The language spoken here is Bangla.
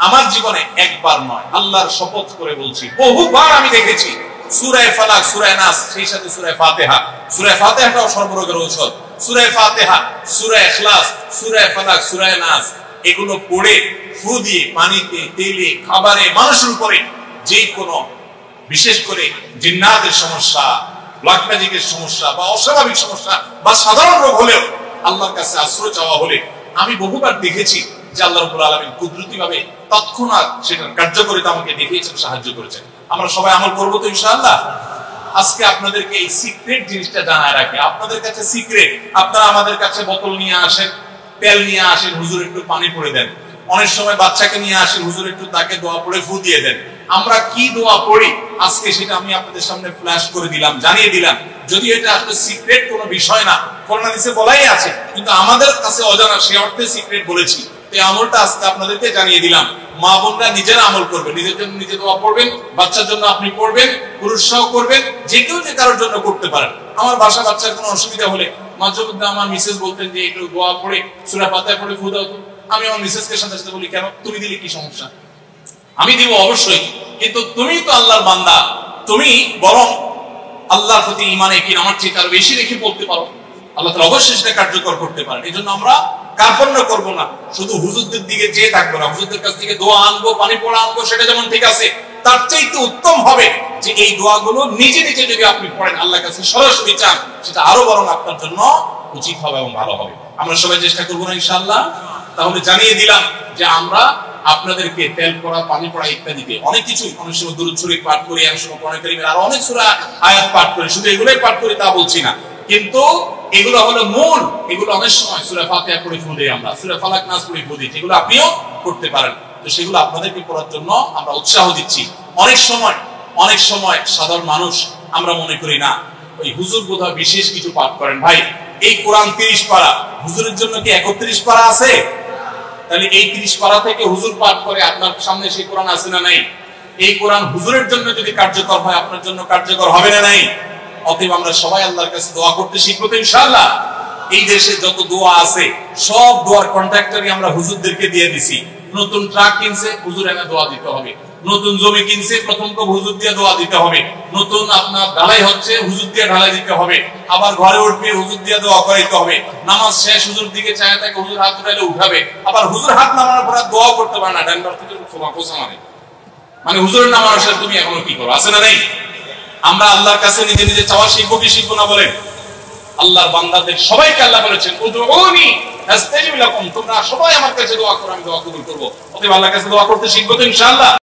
আমার জীবনে একবার নয়, আল্লাহর শপথ করে বলছি, বহুবার আমি দেখেছি সূরা ফালাক, সূরা নাস, সেই সাথে সূরা ফাতিহা। সূরা ফাতিহাটাও সর্বরোগের ঔষধ। সূরা ফাতিহা, সূরা ইখলাস, সূরা ফালাক, সূরা নাস, এগুলো পড়ে ফু দিয়ে, পানিতে, তেলে, খাবারে, মানুষের উপরে যে কোনো বিশেষ করে জিন্নাতের সমস্যা, ব্ল্যাক ম্যাজিকের সমস্যা বা অস্বাভাবিক সমস্যা বা সাধারণ রোগ হলেও আল্লাহর কাছে আশ্রয় চাওয়া হলে আমি বহুবার দেখেছি যে আল্লাহ রাব্বুল আলামিন কুদরতিভাবে তৎক্ষণাৎ সেটার কার্যকারিতা আমাকে দেখিয়েছেন, সাহায্য করেছেন। আমরা সবাই আমল করব তো ইনশাআল্লাহ। আজকে আপনাদেরকে এই সিক্রেট জিনিসটা জানায় রাখি, আপনাদের কাছে সিক্রেট। আপনারা আমাদের কাছে বোতল নিয়ে আসেন, তেল নিয়ে আসেন, হুজুর একটু পানি পড়ে দেন। অনেক সময় বাচ্চাকে নিয়ে আসেন, হুজুর একটু তাকে দোয়া পড়ে ফু দিয়ে দেন। আমরা কি দোয়া পড়ি আজকে সেটা আমি আপনাদের সামনে ফ্ল্যাশ করে দিলাম, জানিয়ে দিলাম। যদি এটা আসলে সিক্রেট কোনো বিষয় না, কোরআন হাদিসে বলাই আছে, কিন্তু আমাদের কাছে অজানা, সে অর্থে সিক্রেট বলেছি। এই আমলটা আজকে আপনাদেরকে জানিয়ে দিলাম। মা বোনরা নিজেরা আমল করবেন, নিজের জন্য নিজে দোয়া পড়বেন, বাচ্চার জন্য আপনি পড়বেন, পুরুষরাও করবেন, যে কেউ যে কারোর জন্য করতে পারেন। আমার বাচ্চার কোনো অসুবিধা হলে মাঝে মধ্যে আমার মিসেস বলতেন যে একটু দোয়া পড়ে সূরা ফাতিহা পড়ে ফু দাও তো। আমি আমার মিসেসকে সাথে সাথে বলি, কেন, তুমি দিলে কি সমস্যা? আমি দিব অবশ্যই, কিন্তু তুমি তো আল্লাহর বান্দা, তুমি বরং আল্লাহর প্রতি ঈমান ইয়াকিন আমার চেয়ে আরো বেশি রেখে পড়তে পারো, আল্লাহ তাআলা অবশ্যই সেটা কার্যকর করতে পারেন। এই জন্য আমরা কার্পণ্য করবো না, শুধু হুজুরদের দিকে চেয়ে থাকবো না। হুজুরদের কাছ থেকে দোয়া আনবো, পানি পড়া আনবো, সেটা যেমন ঠিক আছে, তার চাইতে উত্তম হবে যে এই দোয়াগুলো নিজে নিজে যদি আপনি পড়েন, আল্লাহর কাছে সরাসরি চান, সেটা আরো বরং আপনার জন্য উচিত হবে এবং ভালো হবে। আমরা সবাই চেষ্টা করবো না ইনশাআল্লাহ? তাহলে জানিয়ে দিলাম যে আমরা আপনাদেরকে তেল পড়া, পানি পড়া ইত্যাদিতে অনেক কিছু, অনেক সময় দুরূদ শরীফ পাঠ করি, অনেক সময় কোরআন কারীমের আরো অনেক সূরা আয়াত পাঠ করি, শুধু এগুলোই পাঠ করি তা বলছি না, কিন্তু এগুলো হলো মূল। এগুলো অনেক সময় সূরা ফাতিহা পড়ে ফু দেই আমরা, সূরা ফালাক নাস পড়ে ফু দিই, এগুলো আপনিও করতে পারেন। তো সেগুলো আপনাদেরকে পড়ার জন্য আমরা উৎসাহ দিচ্ছি। অনেক সময় সাধারণ মানুষ আমরা মনে করি না ওই হুজুর বোধহয় বিশেষ কিছু পাঠ করেন। ভাই, এই কোরআন 30 পারা, হুজুরের জন্য কি 31 পারা আছে? তাহলে এই 30 পারা থেকে হুজুর পাঠ করে, আপনার সামনে সেই কোরআন আছে না নাই? এই কোরআন হুজুরের জন্য যদি কার্যকর হয়, আপনার জন্য কার্যকর হবে না নাই? অতএব আমরা সবাই আল্লাহর কাছে দোয়া করতে শিখবো তো ইনশাআল্লাহ। এই দেশে যত দোয়া আছে সব দোয়ার কন্ট্রাক্টরই আমরা হুজুরদেরকে দিয়ে দিছি। নতুন ট্রাক কিনছে, হুজুর এনে দোয়া দিতে হবে। নতুন জমি কিনছে, প্রথম তো হুজুর দিয়ে দোয়া দিতে হবে। নতুন আপনার ঢালাই হচ্ছে, হুজুর দিয়ে ঢালাই দিতে হবে। আবার ঘরে উঠবে, হুজুর দিয়ে দোয়া করাইতে হবে। নামাজ শেষ, হুজুর দিকে চায় থাকে, হুজুর হাত উঠাইলে উঠাবে। আবার হুজুর হাত নামানোর পর দোয়া করতে পারে না, ডানবার থেকে কোসা মানে হুজুরের নামানোর সাথে তুমি এখনো কি করো, আছে না নেই? আমরা আল্লাহর কাছে নিজে নিজে চাওয়া শিখবো কি শিখবো না বলেন? আল্লাহর বান্দাদের সবাইকে আল্লাহ বলেছেন, উদউনি আস্তাজিব লাকুম, তোমরা সবাই আমার কাছে দোয়া করো, আমি দোয়া কবুল করব। অতএব আল্লাহর কাছে দোয়া করতে শিখবো তো ইনশাআল্লাহ।